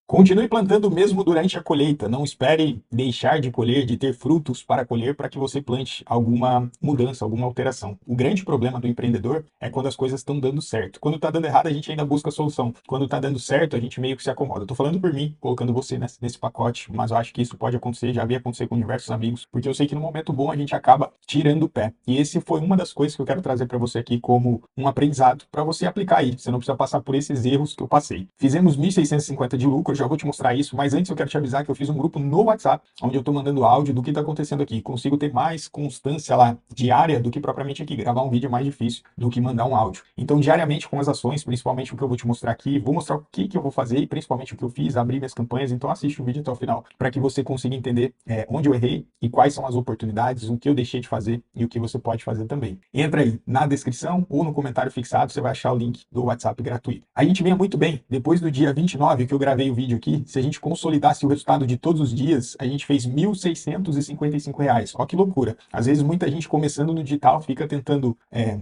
Continue plantando mesmo durante a colheita. Não espere deixar de colher, de ter frutos para colher, para que você plante alguma mudança, alguma alteração. O grande problema do empreendedor é quando as coisas estão dando certo. Quando está dando errado, a gente ainda busca a solução. Quando está dando certo, a gente meio que se acomoda. Estou falando por mim, colocando você nesse pacote, mas eu acho que isso pode acontecer, já vi acontecer com diversos amigos, porque eu sei que no momento bom a gente acaba tirando o pé. E esse foi uma das coisas que eu quero trazer para você aqui como um aprendizado para você aplicar aí. Você não precisa passar por esses erros que eu passei. Fizemos 1.650 de lucro, já vou te mostrar isso, mas antes eu quero te avisar que eu fiz um grupo no WhatsApp, onde eu estou mandando áudio do que está acontecendo aqui. Consigo ter mais constância lá diária do que propriamente aqui. Gravar um vídeo é mais difícil do que mandar um áudio. Então, diariamente com as ações, principalmente o que eu vou te mostrar aqui, vou mostrar o que eu vou fazer e principalmente o que eu fiz, abrir minhas campanhas. Então, assiste o vídeo até o final para que você consiga entender onde eu errei e quais são as oportunidades, o que eu deixei de fazer e o que você pode fazer também. Entra aí na descrição ou no comentário fixado, você vai achar o link do WhatsApp gratuito. A gente vinha muito bem, depois do dia 29 que eu gravei o vídeo aqui, se a gente consolidasse o resultado de todos os dias, a gente fez R$ 1.655. Ó que loucura. Às vezes muita gente começando no digital fica tentando,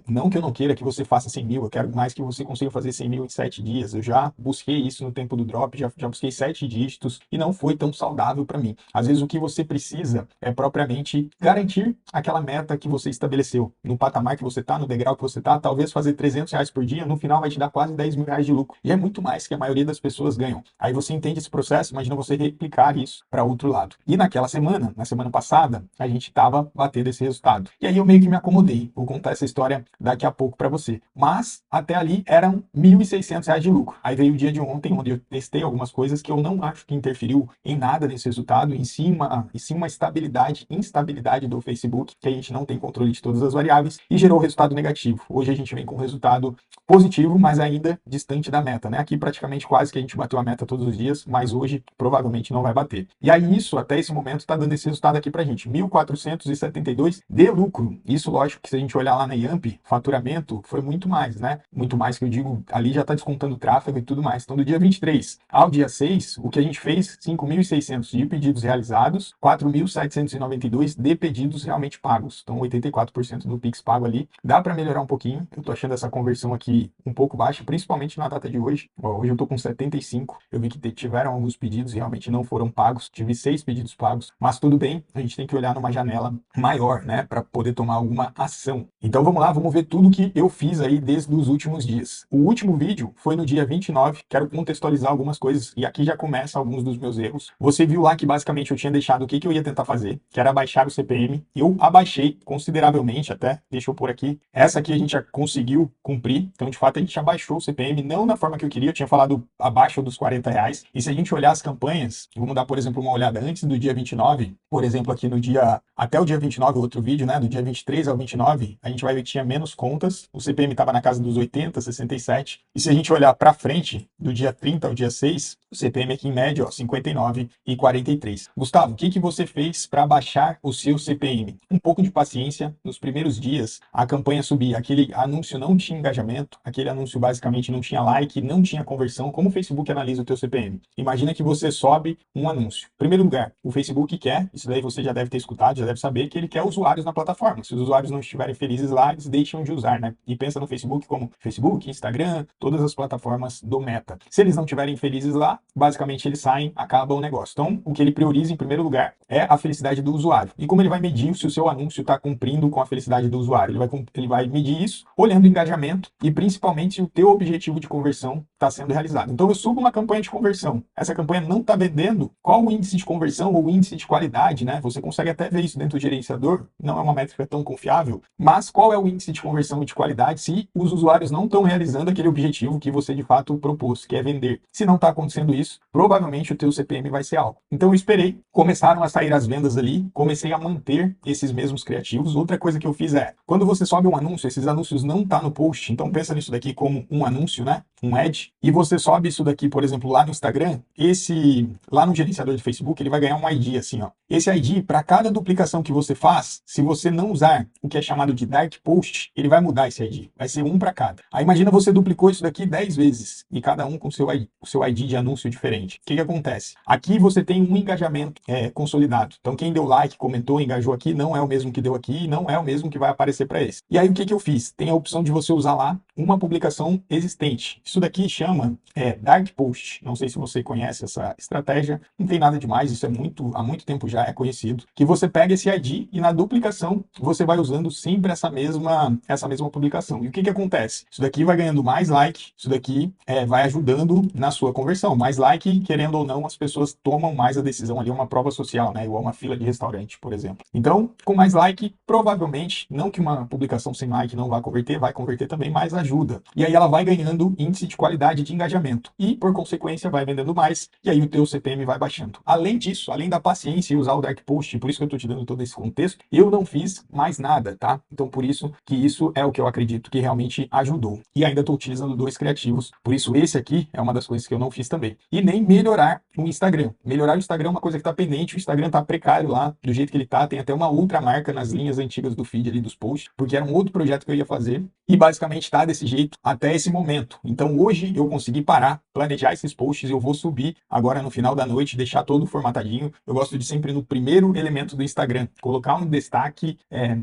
não que eu não queira que você faça 100 mil, eu quero mais que você consiga fazer 100 mil em 7 dias. Eu já busquei isso no tempo do drop, já busquei 7 dígitos e não foi tão saudável para mim. Às vezes o que você precisa é propriamente garantir aquela meta que você estabeleceu, no patamar que você está, no degrau que você está, talvez fazer R$ 300 por dia, no final vai te dar quase R$ 10.000 de lucro. E é muito mais que a maioria das pessoas ganham. Aí você entende esse processo, imagina você replicar isso para outro lado. E naquela semana, na semana passada, a gente estava batendo esse resultado. E aí eu meio que me acomodei. Vou contar essa história daqui a pouco para você. Mas até ali eram R$ 1.600 de lucro. Aí veio o dia de ontem, onde eu testei algumas coisas que eu não acho que interferiu em nada nesse resultado, em cima, e sim uma instabilidade do Facebook, que a gente não tem controle de todas as variáveis, e gerou resultado negativo. Hoje a gente vem com resultado positivo, mas ainda distante da meta, né? Aqui praticamente quase que a gente bateu a meta todos os dias, mas hoje provavelmente não vai bater. E aí isso, até esse momento, está dando esse resultado aqui pra gente, 1.472 de lucro. Isso, lógico, que se a gente olhar lá na Yamp, faturamento foi muito mais, né? Muito mais que eu digo, ali já está descontando tráfego e tudo mais. Então, do dia 23 ao dia 6, o que a gente fez, 5.600 de pedidos realizados, 4.792 de pedidos realmente pagos. Então, 84% do Pix pago ali. Dá para melhorar um pouquinho. Eu tô achando essa conversão aqui um pouco baixa, principalmente na data de hoje. Ó, hoje eu tô com 75. Eu vi que tiveram alguns pedidos e realmente não foram pagos. Tive 6 pedidos pagos, mas tudo bem. A gente tem que olhar numa janela maior, né, para poder tomar alguma ação. Então vamos lá, vamos ver tudo que eu fiz aí desde os últimos dias. O último vídeo foi no dia 29. Quero contextualizar algumas coisas e aqui já começa alguns dos meus erros. Você viu lá que basicamente eu tinha deixado o que eu ia tentar fazer, que era abaixar o CPM. Eu abaixei consideravelmente até, deixa eu pôr aqui. Essa aqui a gente já conseguiu cumprir. Então, de fato, a gente abaixou o CPM, não da forma que eu queria. Eu tinha falado abaixo dos R$ 40. E se a gente olhar as campanhas, vamos dar, por exemplo, uma olhada antes do dia 29, por exemplo, aqui no dia, até o dia 29, outro vídeo, né, do dia 23 ao 29, a gente vai ver que tinha menos contas. O CPM estava na casa dos 80, 67. E se a gente olhar para frente, do dia 30 ao dia 6, o CPM aqui em média, ó, 59 e 43. Gustavo, o que você fez para baixar o seu CPM? Um pouco de paciência. Nos primeiros dias, a campanha subia. Aquele anúncio não tinha engajamento, aquele anúncio basicamente não tinha like, não tinha conversão. Como o Facebook analisa o teu CPM? Imagina que você sobe um anúncio. Em primeiro lugar, o Facebook quer, isso daí você já deve ter escutado, já deve saber, que ele quer usuários na plataforma. Se os usuários não estiverem felizes lá, eles deixam de usar, né? E pensa no Facebook como Facebook, Instagram, todas as plataformas do Meta. Se eles não estiverem felizes lá, basicamente eles saem, acaba o negócio. Então, o que ele prioriza em primeiro lugar é a felicidade do usuário. E como ele vai medir se o seu anúncio está cumprindo com a felicidade do usuário? Ele vai medir isso olhando o engajamento e principalmente se o teu objetivo de conversão está sendo realizado. Então, eu subo uma campanha de conversão. Essa campanha não está vendendo. Qual o índice de conversão ou o índice de qualidade, né? Você consegue até ver isso dentro do gerenciador. Não é uma métrica tão confiável, mas qual é o índice de conversão e de qualidade se os usuários não estão realizando aquele objetivo que você de fato propôs, que é vender? Se não está acontecendo isso, provavelmente o teu CPM vai ser alto. Então eu esperei, começaram a sair as vendas ali, comecei a manter esses mesmos criativos. Outra coisa que eu fiz é, quando você sobe um anúncio, esses anúncios não tá no post, então pensa nisso daqui como um anúncio, né? Um ad, e você sobe isso daqui, por exemplo, lá no Instagram, lá no gerenciador de Facebook, ele vai ganhar um ID assim, ó. Esse ID, para cada duplicação que você faz, se você não usar o que é chamado de dark post, ele vai mudar esse ID, vai ser um para cada. Aí imagina você duplicou isso daqui 10 vezes, e cada um com o seu ID de anúncio diferente. O que acontece? Aqui você tem um engajamento consolidado. Então quem deu like, comentou, engajou aqui, não é o mesmo que deu aqui, não é o mesmo que vai aparecer para esse. E aí o que eu fiz? Tem a opção de você usar lá uma publicação existente. Isso daqui chama Dark Post. Não sei se você conhece essa estratégia, não tem nada demais, isso há muito tempo já é conhecido, que você pega esse ID e na duplicação você vai usando sempre essa mesma publicação. E o que que acontece? Isso daqui vai ganhando mais like, isso daqui vai ajudando na sua conversão. Mais like, querendo ou não, as pessoas tomam mais a decisão ali, é uma prova social, né? Igual uma fila de restaurante, por exemplo. Então, com mais like, provavelmente, não que uma publicação sem like não vá converter, vai converter também, mas ajuda. E aí ela vai ganhando índice de qualidade de engajamento. E, por consequência, vai vendendo mais, e aí o teu CPM vai baixando. Além disso, além da paciência e usar o Dark Post, por isso que eu estou te dando todo esse contexto, eu não fiz mais nada, tá? Então, por isso que isso é o que eu acredito que realmente ajudou. E ainda estou utilizando dois criativos, por isso esse aqui é uma das coisas que eu não fiz também. E nem melhorar o Instagram. Melhorar o Instagram é uma coisa que está pendente, o Instagram está precário lá, do jeito que ele está, tem até uma outra marca nas linhas antigas do feed ali dos posts, porque era um outro projeto que eu ia fazer, e basicamente está desse jeito até esse momento. Então hoje eu consegui parar, planejar esses posts, eu vou subir agora no final da noite, deixar todo formatadinho. Eu gosto de sempre no primeiro elemento do Instagram, colocar um destaque,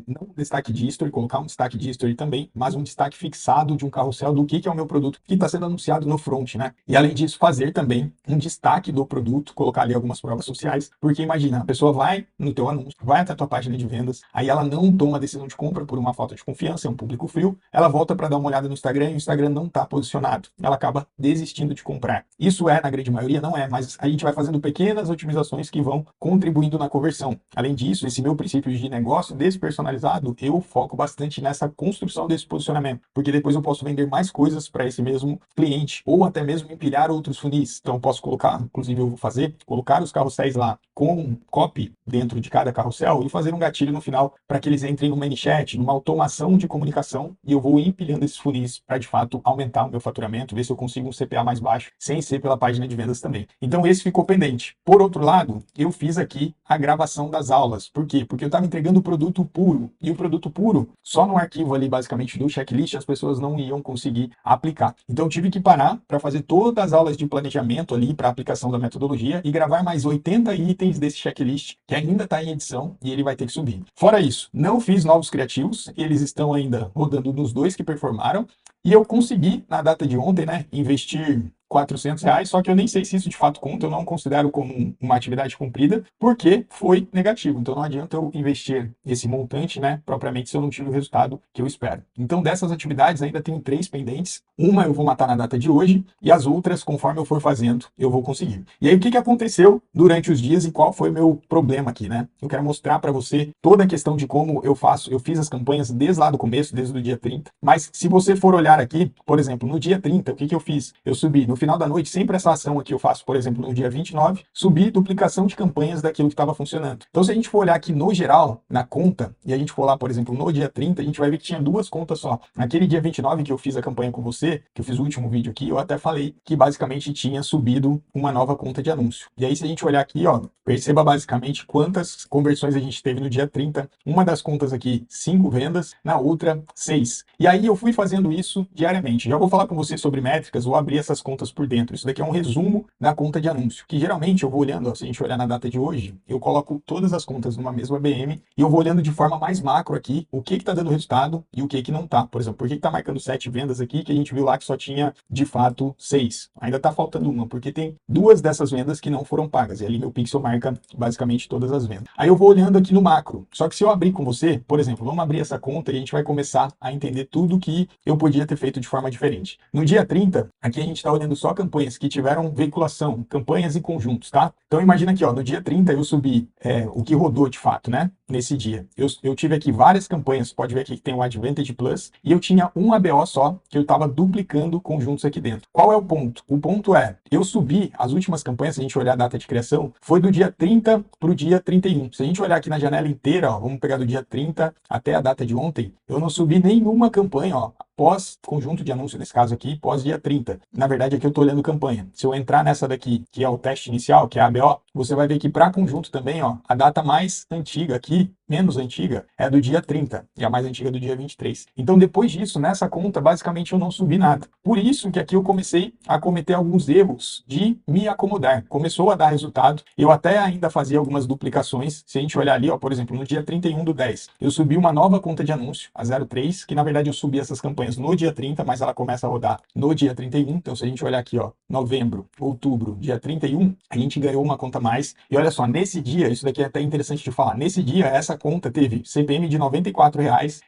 não um destaque de history, colocar um destaque de history também, mas um destaque fixado de um carrossel do que é o meu produto que está sendo anunciado no front, né? E além disso, fazer também um destaque do produto, colocar ali algumas provas sociais, porque imagina, a pessoa vai no teu anúncio, vai até a tua página de vendas, aí ela não toma a decisão de compra por uma falta de confiança, é um público frio, ela volta para dar uma olhada no Instagram e o Instagram não está posicionado, ela acaba desistindo de comprar. Isso na grande maioria, não é, mas a gente vai fazendo pequenas otimizações que vão contribuindo na conversão. Além disso, esse meu princípio de negócio despersonalizado, eu foco bastante nessa construção desse posicionamento, porque depois eu posso vender mais coisas para esse mesmo cliente, ou até mesmo empilhar outros funis. Então eu posso colocar, inclusive eu vou fazer, colocar os carrosséis lá com copy dentro de cada carrossel e fazer um gatilho no final para que eles entrem no ManyChat, numa automação de comunicação, e eu vou empilhando esses funis para de fato aumentar o meu faturamento, ver se eu consigo um CPA mais baixo, sem ser pela página de vendas também. Então esse ficou pendente. Por outro lado, eu fiz aqui a gravação das aulas. Por quê? Porque eu estava entregando o produto puro, e o produto puro, só no arquivo ali basicamente do checklist, as pessoas não iam conseguir aplicar. Então eu tive que parar para fazer todas as aulas de planejamento ali para aplicação da metodologia e gravar mais 80 itens desse checklist que ainda está em edição e ele vai ter que subir. Fora isso, não fiz novos criativos, eles estão ainda rodando nos dois que performaram e eu consegui, na data de ontem, né, investir R$ 400, só que eu nem sei se isso de fato conta, eu não considero como uma atividade cumprida, porque foi negativo. Então não adianta eu investir esse montante, né, propriamente, se eu não tive o resultado que eu espero. Então dessas atividades ainda tenho 3 pendentes. Uma eu vou matar na data de hoje e as outras, conforme eu for fazendo, eu vou conseguir. E aí o que aconteceu durante os dias e qual foi o meu problema aqui, né? Eu quero mostrar para você toda a questão de como eu faço. Eu fiz as campanhas desde lá do começo, desde o dia 30, mas se você for olhar aqui, por exemplo, no dia 30, o que eu fiz? Eu subi no final da noite, sempre essa ação aqui eu faço, por exemplo, no dia 29, subir duplicação de campanhas daquilo que estava funcionando. Então, se a gente for olhar aqui no geral, na conta, e a gente for lá, por exemplo, no dia 30, a gente vai ver que tinha 2 contas só. Naquele dia 29 que eu fiz a campanha com você, que eu fiz o último vídeo aqui, eu até falei que basicamente tinha subido uma nova conta de anúncio. E aí, se a gente olhar aqui, ó, perceba basicamente quantas conversões a gente teve no dia 30. Uma das contas aqui, 5 vendas, na outra, 6. E aí eu fui fazendo isso diariamente. Já vou falar com você sobre métricas, vou abrir essas contas por dentro. Isso daqui é um resumo da conta de anúncio, que geralmente eu vou olhando, ó, se a gente olhar na data de hoje, eu coloco todas as contas numa mesma BM e eu vou olhando de forma mais macro aqui o que está dando resultado e o que não está. Por exemplo, por que está marcando 7 vendas aqui que a gente viu lá que só tinha de fato 6? Ainda está faltando uma, porque tem 2 dessas vendas que não foram pagas. E ali meu pixel marca basicamente todas as vendas. Aí eu vou olhando aqui no macro. Só que se eu abrir com você, por exemplo, vamos abrir essa conta e a gente vai começar a entender tudo que eu podia ter feito de forma diferente. No dia 30, aqui a gente está olhando só campanhas que tiveram veiculação, campanhas em conjuntos, tá? Então imagina aqui, ó, no dia 30 eu subi o que rodou de fato, né? Nesse dia. Eu tive aqui várias campanhas, pode ver aqui que tem o Advantage Plus, e eu tinha um ABO só, que eu estava duplicando conjuntos aqui dentro. Qual é o ponto? O ponto é, eu subi as últimas campanhas, se a gente olhar a data de criação, foi do dia 30 para o dia 31. Se a gente olhar aqui na janela inteira, ó, vamos pegar do dia 30 até a data de ontem, eu não subi nenhuma campanha, ó, pós conjunto de anúncio, nesse caso aqui, pós dia 30. Na verdade, aqui eu estou olhando campanha. Se eu entrar nessa daqui, que é o teste inicial, que é a ABO, você vai ver que para conjunto também, ó, a data mais antiga aqui, menos antiga é do dia 30 e a mais antiga é do dia 23. Então, depois disso, nessa conta, basicamente eu não subi nada. Por isso que aqui eu comecei a cometer alguns erros de me acomodar. Começou a dar resultado. Eu até ainda fazia algumas duplicações. Se a gente olhar ali, ó, por exemplo, no dia 31/10, eu subi uma nova conta de anúncio, a 03, que na verdade eu subi essas campanhas no dia 30, mas ela começa a rodar no dia 31. Então, se a gente olhar aqui, ó, novembro, outubro, dia 31, a gente ganhou uma conta a mais. E olha só, nesse dia, isso daqui é até interessante de falar, nesse dia, essa conta teve CPM de R$ 94,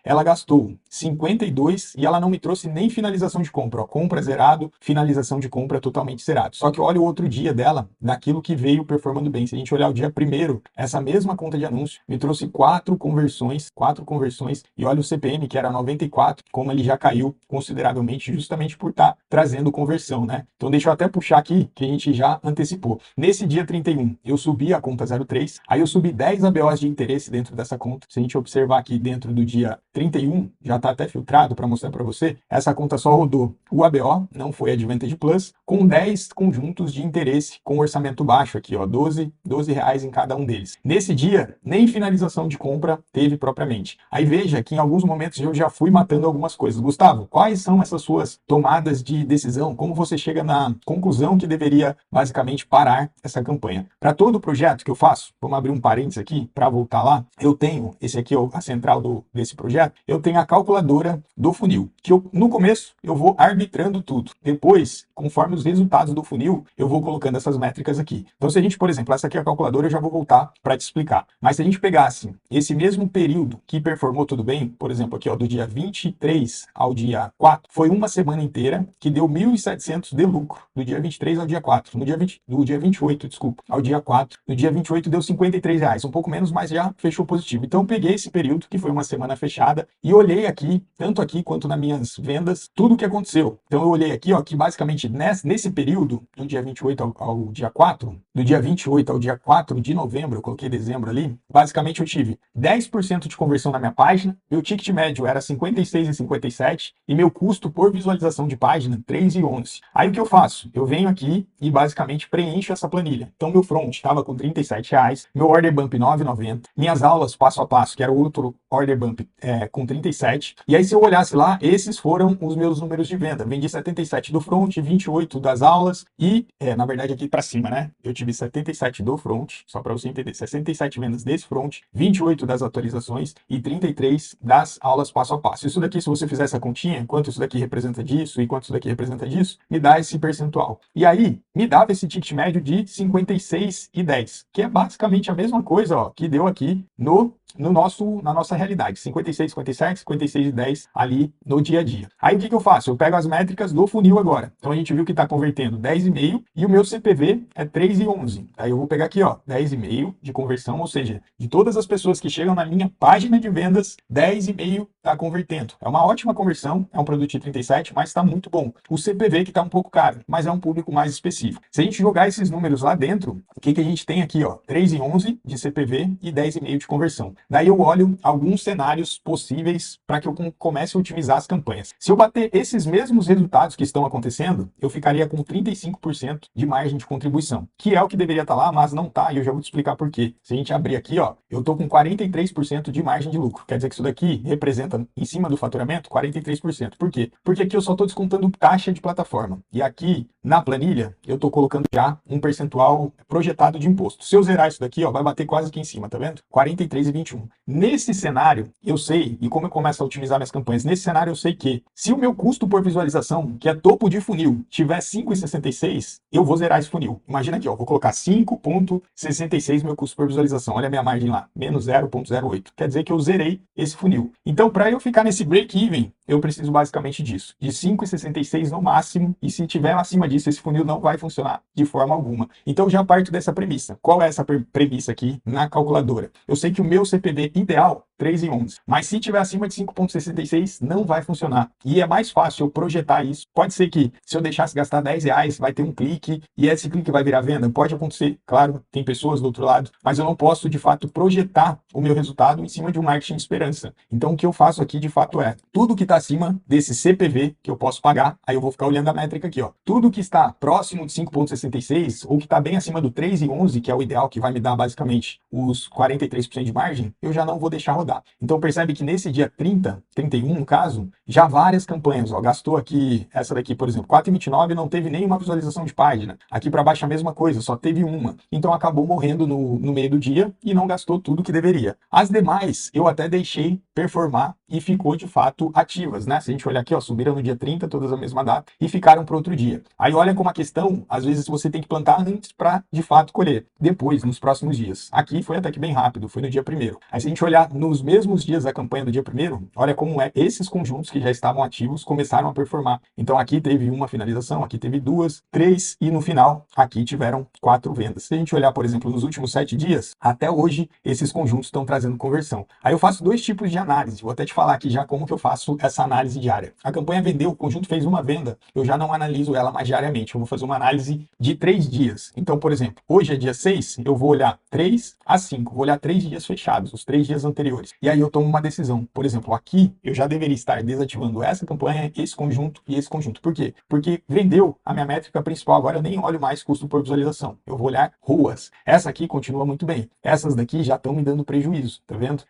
ela gastou 52 e ela não me trouxe nem finalização de compra, ó, compra zerado, finalização de compra totalmente zerado. Só que olha o outro dia dela, daquilo que veio performando bem. Se a gente olhar o dia primeiro, essa mesma conta de anúncio me trouxe 4 conversões, e olha o CPM, que era 94, como ele já caiu consideravelmente, justamente por estar trazendo conversão, né? Então deixa eu até puxar aqui, que a gente já antecipou. Nesse dia 31, eu subi a conta 03, aí eu subi 10 ABOs de interesse dentro dessa conta. Se a gente observar aqui dentro do dia 31, já está até filtrado para mostrar para você, essa conta só rodou o ABO, não foi Advantage Plus, com 10 conjuntos de interesse com orçamento baixo aqui, ó, 12 reais em cada um deles. Nesse dia, nem finalização de compra teve propriamente. Aí veja que em alguns momentos eu já fui matando algumas coisas. Gustavo, quais são essas suas tomadas de decisão? Como você chega na conclusão que deveria basicamente parar essa campanha? Para todo projeto que eu faço, vamos abrir um parênteses aqui para voltar lá, eu tenho, esse aqui é a central desse projeto, eu tenho a calculadora do funil, que no começo eu vou arbitrando tudo. Depois, conforme os resultados do funil, eu vou colocando essas métricas aqui. Então, se a gente, por exemplo, essa aqui é a calculadora, eu já vou voltar para te explicar. Mas se a gente pegasse esse mesmo período que performou tudo bem, por exemplo, aqui ó, do dia 23 ao dia 4, foi uma semana inteira que deu 1.700 de lucro, do dia 23 ao dia 4. Do dia 28, desculpa, ao dia 4. No dia 28 deu R$ 53, um pouco menos, mas já fechou positivo. Então, eu peguei esse período, que foi uma semana fechada, e olhei aqui, tanto aqui quanto nas minhas vendas, tudo o que aconteceu. Então, eu olhei aqui, ó, que basicamente nesse período, do dia 28 ao dia 4, do dia 28 ao dia 4 de novembro, eu coloquei dezembro ali, basicamente eu tive 10% de conversão na minha página, meu ticket médio era 56,57 e meu custo por visualização de página 3,11. Aí o que eu faço? Eu venho aqui e basicamente preencho essa planilha. Então meu front estava com R$ 37, meu order bump 9,90, minhas aulas passo a passo, que era o outro order bump com 37. E aí se eu olhasse lá, esses foram os meus números de venda. Vendi 77 do front, 28 das aulas e, na verdade aqui para cima, né? Eu tive 77 do front, só para você entender, 67 vendas desse front, 28 das atualizações e 33 das aulas passo a passo. Isso daqui, se você fizer essa continha, quanto isso daqui representa disso e quanto isso daqui representa disso, me dá esse percentual. E aí, me dava esse ticket médio de 56,10, que é basicamente a mesma coisa, ó, que deu aqui na nossa realidade, 56, 57, 56 e 10 ali no dia a dia. Aí o que eu faço? Eu pego as métricas do funil agora. Então a gente viu que está convertendo 10,5 e o meu CPV é 3,11. Aí eu vou pegar aqui, ó, 10,5 de conversão, ou seja, de todas as pessoas que chegam na minha página de vendas, 10,5 está convertendo. É uma ótima conversão, é um produto de 37, mas está muito bom. O CPV que está um pouco caro, mas é um público mais específico. Se a gente jogar esses números lá dentro, o que a gente tem aqui, ó, 3,11 de CPV e 10,5 de conversão. Daí eu olho alguns cenários possíveis para que eu comece a otimizar as campanhas. Se eu bater esses mesmos resultados que estão acontecendo, eu ficaria com 35% de margem de contribuição, que é o que deveria estar lá, mas não está, e eu já vou te explicar por quê. Se a gente abrir aqui, ó, eu estou com 43% de margem de lucro. Quer dizer que isso daqui representa, em cima do faturamento, 43%. Por quê? Porque aqui eu só estou descontando taxa de plataforma. E aqui, na planilha, eu estou colocando já um percentual projetado de imposto. Se eu zerar isso daqui, ó, vai bater quase aqui em cima, tá vendo? 43,21. Nesse cenário, eu sei, e como eu começo a otimizar minhas campanhas, nesse cenário eu sei que se o meu custo por visualização, que é topo de funil, tiver 5,66, eu vou zerar esse funil. Imagina aqui, ó, vou colocar 5,66 meu custo por visualização. Olha a minha margem lá, menos 0,08. Quer dizer que eu zerei esse funil. Então, para eu ficar nesse break-even, eu preciso basicamente disso, de 5,66 no máximo, e se tiver acima disso, esse funil não vai funcionar de forma alguma. Então, já parto dessa premissa. Qual é essa premissa aqui na calculadora? Eu sei que o meu CPV ideal 3 e 11. Mas se tiver acima de 5,66, não vai funcionar. E é mais fácil eu projetar isso. Pode ser que se eu deixasse gastar R$ 10, vai ter um clique e esse clique vai virar venda. Pode acontecer, claro, tem pessoas do outro lado, mas eu não posso de fato projetar o meu resultado em cima de um marketing de esperança. Então o que eu faço aqui de fato é tudo que está acima desse CPV que eu posso pagar, aí eu vou ficar olhando a métrica aqui, ó. Tudo que está próximo de 5,66 ou que está bem acima do 3 e 11, que é o ideal, que vai me dar basicamente os 43% de margem, eu já não vou deixar rodar. Então percebe que nesse dia 30, 31 no caso, já várias campanhas, ó, gastou aqui, essa daqui, por exemplo, 4,29 não teve nenhuma visualização de página. Aqui para baixo a mesma coisa, só teve uma. Então acabou morrendo no meio do dia e não gastou tudo que deveria. As demais eu até deixei performar e ficou de fato ativas, né? Se a gente olhar aqui, ó, subiram no dia 30, todas a mesma data, e ficaram para outro dia. Aí olha como a questão, às vezes você tem que plantar antes para de fato colher, depois, nos próximos dias. Aqui foi até que bem rápido, foi no dia 1º. Aí se a gente olhar nos mesmos dias da campanha do dia 1º, olha como é, esses conjuntos que já estavam ativos começaram a performar. Então aqui teve uma finalização, aqui teve 2, 3 e no final aqui tiveram 4 vendas. Se a gente olhar, por exemplo, nos últimos 7 dias, até hoje esses conjuntos estão trazendo conversão. Aí eu faço 2 tipos de análise, vou até te falar aqui já como que eu faço essa análise diária. A campanha vendeu, o conjunto fez uma venda, eu já não analiso ela mais diariamente, eu vou fazer uma análise de 3 dias. Então, por exemplo, hoje é dia 6, eu vou olhar 3 a 5, vou olhar 3 dias fechados, os 3 dias anteriores. E aí eu tomo uma decisão. Por exemplo, aqui eu já deveria estar desativando essa campanha, esse conjunto e esse conjunto. Por quê? Porque vendeu a minha métrica principal, agora eu nem olho mais custo por visualização. Eu vou olhar ruas. Essa aqui continua muito bem. Essas daqui já estão me dando prejuízo, tá vendo?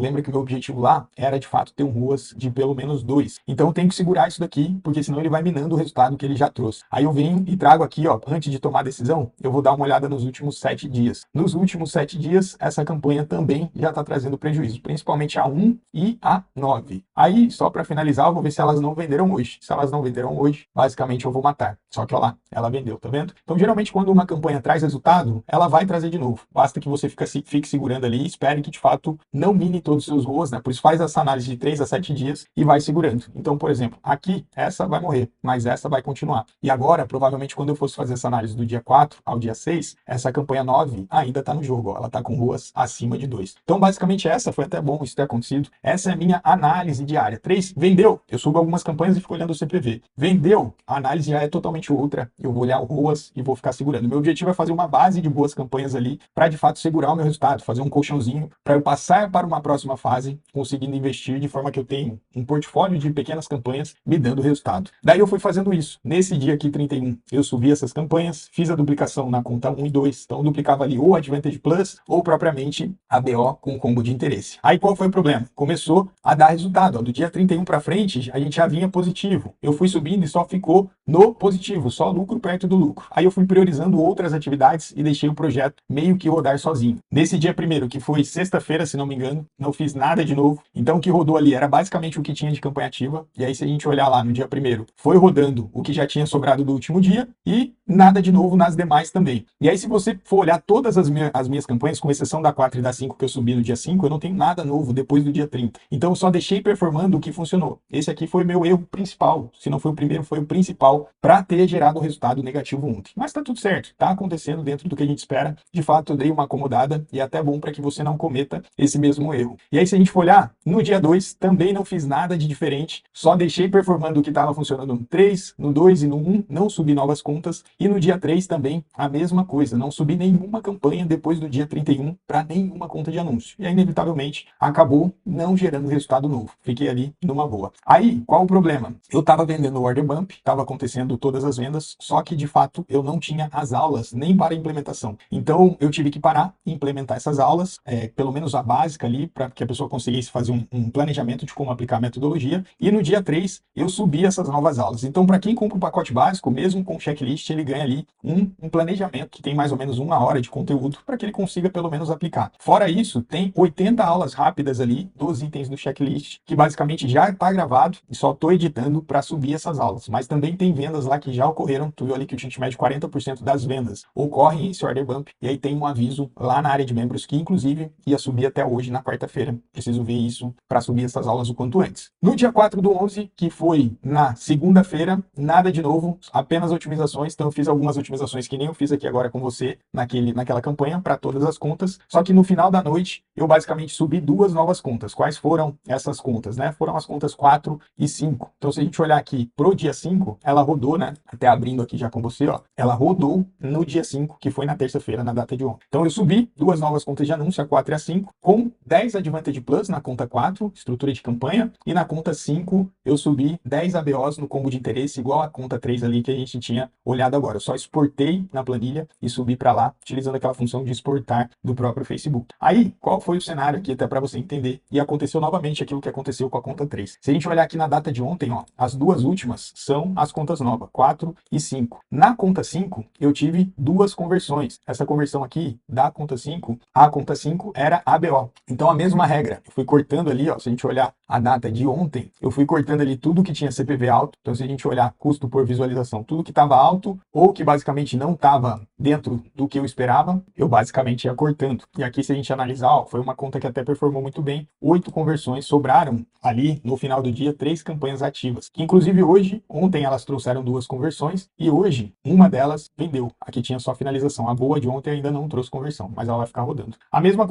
Lembra que o meu objetivo lá era de fato ter um ruas de pelo menos 2. Então eu tenho que segurar isso daqui, porque senão ele vai minando o resultado que ele já trouxe. Aí eu venho e trago aqui, ó, antes de tomar a decisão, eu vou dar uma olhada nos últimos 7 dias. Nos últimos 7 dias, essa campanha também já está trazendo prejuízo, principalmente a 1 e a 9. Aí, só para finalizar, eu vou ver se elas não venderam hoje. Se elas não venderam hoje, basicamente eu vou matar. Só que, ó lá, ela vendeu, tá vendo? Então, geralmente, quando uma campanha traz resultado, ela vai trazer de novo. Basta que você fique segurando ali e espere que, de fato, não mine todos os seus ROAS, né? Por isso, faz essa análise de 3 a 7 dias e vai segurando. Então, por exemplo, aqui, essa vai morrer, mas essa vai continuar. E agora, provavelmente, quando eu fosse fazer essa análise do dia 4 ao dia 6, essa campanha 9 ainda está no jogo, ó. Ela está com ROAS acima de 2. Então, basicamente, essa foi até bom isso ter acontecido. Essa é a minha análise diária. 3, vendeu. Eu subo algumas campanhas e fico olhando o CPV. Vendeu. A análise já é totalmente outra. Eu vou olhar o ROAS e vou ficar segurando. Meu objetivo é fazer uma base de boas campanhas ali para, de fato, segurar o meu resultado, fazer um colchãozinho para eu passar para uma próxima fase, conseguindo investir de forma que eu tenho um portfólio de pequenas campanhas me dando resultado. Daí eu fui fazendo isso. Nesse dia aqui, 31, eu subi essas campanhas, fiz a duplicação na conta 1 e 2. Então, eu duplicava ali ou o Advantage Plus ou propriamente a BO com combo de interesse. Aí, qual foi o problema? Começou a dar resultado. Ó, do dia 31 para frente, a gente já vinha positivo. Eu fui subindo e só ficou no positivo, só lucro perto do lucro. Aí eu fui priorizando outras atividades e deixei o projeto meio que rodar sozinho. Nesse dia primeiro, que foi sexta-feira, se não me engano, não fiz nada de novo. Então o que rodou ali era basicamente o que tinha de campanha ativa. E aí se a gente olhar lá no dia primeiro, foi rodando o que já tinha sobrado do último dia e nada de novo nas demais também. E aí se você for olhar todas as minhas campanhas, com exceção da 4 e da 5 que eu subi no dia 5, eu não tenho nada novo depois do dia 30. Então eu só deixei performando o que funcionou. Esse aqui foi meu erro principal. Se não foi o primeiro, foi o principal para ter gerado o resultado negativo ontem. Mas tá tudo certo, tá acontecendo dentro do que a gente espera. De fato, eu dei uma acomodada e é até bom para que você não cometa esse mesmo erro. E aí, se a gente for olhar, no dia 2 também não fiz nada de diferente, só deixei performando o que estava funcionando no 3, no 2 e no 1, não subi novas contas. E no dia 3 também a mesma coisa, não subi nenhuma campanha depois do dia 31 para nenhuma conta de anúncio. E aí, inevitavelmente, acabou não gerando resultado novo. Fiquei ali numa boa. Aí, qual o problema? Eu estava vendendo o Order Bump, estava acontecendo todas as vendas, só que de fato eu não tinha as aulas nem para implementação. Então eu tive que parar e implementar essas aulas, pelo menos a básica ali, para que a pessoa conseguisse fazer um planejamento de como aplicar a metodologia. E no dia 3 eu subi essas novas aulas. Então, para quem compra o pacote básico, mesmo com checklist, ele ganha ali um planejamento que tem mais ou menos 1 hora de conteúdo para que ele consiga pelo menos aplicar. Fora isso, tem 80 aulas rápidas ali dos itens do checklist, que basicamente já está gravado e só estou editando para subir essas aulas. Mas também tem vendas lá que já ocorreram. Tu viu ali que o ticket médio 40% das vendas ocorrem em esse Order Bump. E aí tem um aviso lá na área de membros que, inclusive, ia subir até hoje, na quarta-feira. Preciso ver isso para subir essas aulas o quanto antes. No dia 4/11, que foi na segunda-feira, nada de novo, apenas otimizações. Então eu fiz algumas otimizações que nem eu fiz aqui agora com você naquela campanha para todas as contas. Só que no final da noite eu basicamente subi duas novas contas. Quais foram essas contas, né? Foram as contas 4 e 5. Então, se a gente olhar aqui pro dia 5, ela rodou, né? Até abrindo aqui já com você, ó. Ela rodou no dia 5, que foi na terça-feira, na data de ontem. Então, eu subi duas novas contas de anúncio, a 4 e a 5, com 10 Advantage Plus na conta 4, estrutura de campanha, e na conta 5 eu subi 10 ABOs no combo de interesse, igual a conta 3 ali que a gente tinha olhado agora. Eu só exportei na planilha e subi para lá, utilizando aquela função de exportar do próprio Facebook. Aí, qual foi o cenário aqui, até para você entender? E aconteceu novamente aquilo que aconteceu com a conta 3. Se a gente olhar aqui na data de ontem, ó, as duas últimas são as contas novas, 4 e 5. Na conta 5, eu tive duas conversões. Essa conversão aqui, da conta 5, a conta 5 era ABO. Então, a mesma regra. Eu fui cortando ali, ó, se a gente olhar a data de ontem, eu fui cortando ali tudo que tinha CPV alto. Então, se a gente olhar custo por visualização, tudo que estava alto ou que basicamente não estava dentro do que eu esperava, eu basicamente ia cortando. E aqui, se a gente analisar, ó, foi uma conta que até performou muito bem. 8 conversões, sobraram ali no final do dia 3 campanhas ativas. Que inclusive hoje, ontem elas trouxeram duas conversões e hoje uma delas vendeu. Aqui tinha só finalização. A boa de ontem ainda não trouxe conversão, mas ela vai ficar rodando. A mesma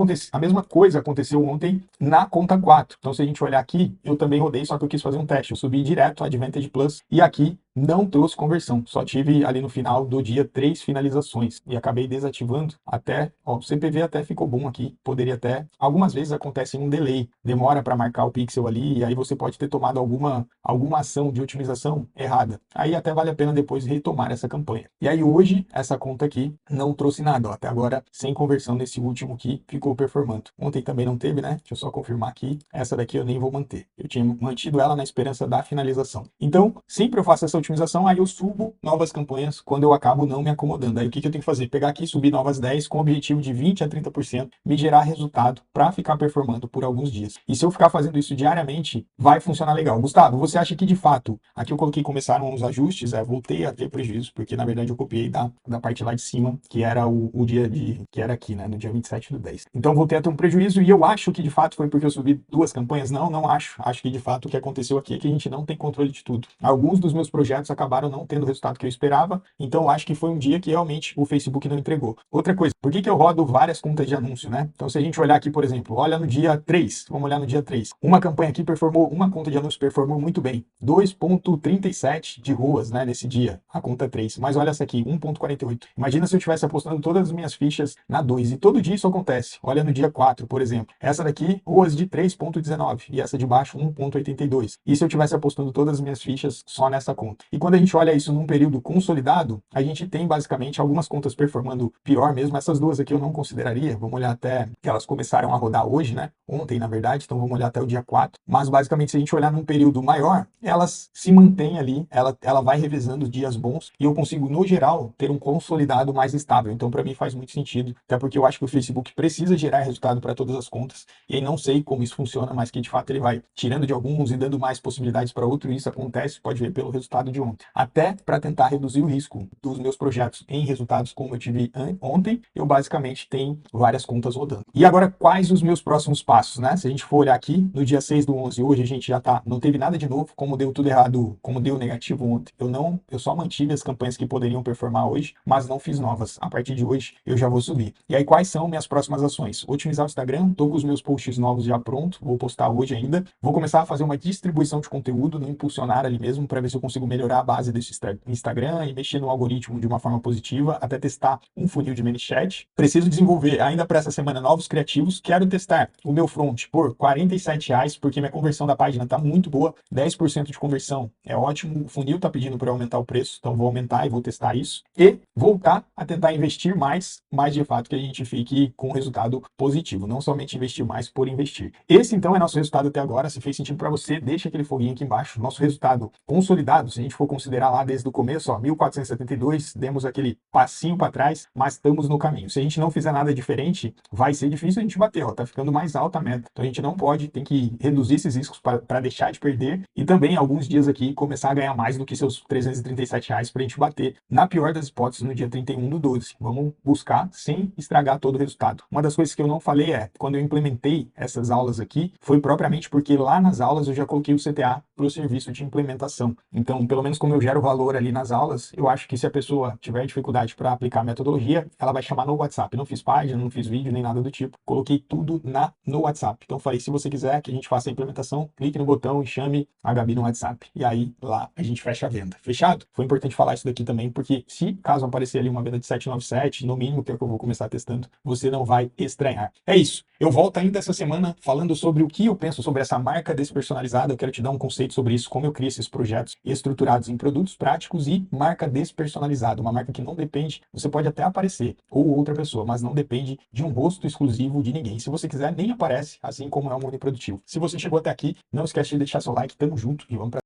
coisa aconteceu ontem na conta 4. Então, se a gente olhar aqui, eu também rodei, só que eu quis fazer um teste. Eu subi direto a Advantage Plus e aqui não trouxe conversão. Só tive ali no final do dia 3 finalizações e acabei desativando até, ó, o CPV até ficou bom aqui. Poderia até, algumas vezes acontece um delay, demora para marcar o pixel ali e aí você pode ter tomado alguma ação de otimização errada. Aí até vale a pena depois retomar essa campanha. E aí hoje essa conta aqui não trouxe nada, ó, até agora sem conversão nesse último que ficou performando. Ontem também não teve, né? Deixa eu só confirmar aqui. Essa daqui eu nem vou manter. Eu tinha mantido ela na esperança da finalização. Então, sempre eu faço essa otimização, aí eu subo novas campanhas quando eu acabo não me acomodando. Aí o que eu tenho que fazer? Pegar aqui e subir novas 10 com o objetivo de 20 a 30% me gerar resultado para ficar performando por alguns dias. E se eu ficar fazendo isso diariamente, vai funcionar legal. Gustavo, você acha que de fato, aqui eu coloquei começaram os ajustes, voltei a ter prejuízo, porque na verdade eu copiei da parte lá de cima, que era o dia que era aqui, né, no dia 27/10. Então voltei a ter um prejuízo e eu acho que de fato foi porque eu subi duas campanhas? Não acho. Acho que de fato o que aconteceu aqui é que a gente não tem controle de tudo. Alguns dos meus projetos acabaram não tendo o resultado que eu esperava, então eu acho que foi um dia que realmente o Facebook não entregou. Outra coisa, por que eu rodo várias contas de anúncio, né? Então se a gente olhar aqui, por exemplo, olha no dia 3, vamos olhar no dia 3. Uma campanha aqui uma conta de anúncio performou muito bem. 2,37 de ruas, né, nesse dia, a conta 3. Mas olha essa aqui, 1,48. Imagina se eu estivesse apostando todas as minhas fichas na 2, e todo dia isso acontece. Olha no dia 4, por exemplo. Essa daqui, ruas de 3,19, e essa de baixo, 1,82. E se eu estivesse apostando todas as minhas fichas só nessa conta? E quando a gente olha isso num período consolidado, a gente tem basicamente algumas contas performando pior mesmo. Essas duas aqui eu não consideraria. Vamos olhar até que elas começaram a rodar hoje, né? Ontem, na verdade, então vamos olhar até o dia 4. Mas basicamente, se a gente olhar num período maior, elas se mantêm ali, ela vai revezando dias bons e eu consigo, no geral, ter um consolidado mais estável. Então, para mim, faz muito sentido, até porque eu acho que o Facebook precisa gerar resultado para todas as contas e aí não sei como isso funciona, mas que de fato ele vai tirando de alguns e dando mais possibilidades para outros. E isso acontece, pode ver pelo resultado de ontem. Até para tentar reduzir o risco dos meus projetos em resultados como eu tive ontem, eu basicamente tenho várias contas rodando. E agora, quais os meus próximos passos, né? Se a gente for olhar aqui, no dia 6/11, hoje a gente já não teve nada de novo, como deu tudo errado, como deu negativo ontem. Eu só mantive as campanhas que poderiam performar hoje, mas não fiz novas. A partir de hoje, eu já vou subir. E aí, quais são minhas próximas ações? Otimizar o Instagram, tô com os meus posts novos já pronto, vou postar hoje ainda. Vou começar a fazer uma distribuição de conteúdo, no impulsionar ali mesmo, para ver se eu consigo melhorar a base desse Instagram e mexer no algoritmo de uma forma positiva, até testar um funil de ManyChat. Preciso desenvolver ainda para essa semana novos criativos. Quero testar o meu front por R$ 47, porque minha conversão da página está muito boa, 10% de conversão é ótimo. O funil está pedindo para aumentar o preço, então vou aumentar e vou testar isso. E voltar a tentar investir mais de fato que a gente fique com um resultado positivo, não somente investir mais por investir. Esse então é nosso resultado até agora. Se fez sentido para você, deixa aquele foguinho aqui embaixo. Nosso resultado consolidado, se a gente for considerar lá desde o começo, ó, 1.472, demos aquele passinho para trás, mas estamos no caminho. Se a gente não fizer nada diferente, vai ser difícil a gente bater, ó, tá ficando mais alta a meta. Então a gente não pode, tem que reduzir esses riscos para deixar de perder e também alguns dias aqui começar a ganhar mais do que seus R$ 337 para a gente bater, na pior das hipóteses, no dia 31/12. Vamos buscar sem estragar todo o resultado. Uma das coisas que eu não falei quando eu implementei essas aulas aqui, foi propriamente porque lá nas aulas eu já coloquei o CTA para o serviço de implementação. Então, pelo menos como eu gero valor ali nas aulas, eu acho que se a pessoa tiver dificuldade para aplicar a metodologia, ela vai chamar no WhatsApp. Não fiz página, não fiz vídeo, nem nada do tipo. Coloquei tudo no WhatsApp. Então falei, se você quiser que a gente faça a implementação, clique no botão e chame a Gabi no WhatsApp. E aí lá a gente fecha a venda. Fechado? Foi importante falar isso daqui também, porque se caso aparecer ali uma venda de 797, no mínimo, que é o que eu vou começar testando, você não vai estranhar. É isso. Eu volto ainda essa semana falando sobre o que eu penso sobre essa marca despersonalizada. Eu quero te dar um conceito sobre isso, como eu crio esses projetos estruturados em produtos práticos e marca despersonalizada. Uma marca que não depende, você pode até aparecer, ou outra pessoa, mas não depende de um rosto exclusivo de ninguém. Se você quiser, nem aparece, assim como é o Mundo Produtivo. Se você chegou até aqui, não esquece de deixar seu like, tamo junto e vamos pra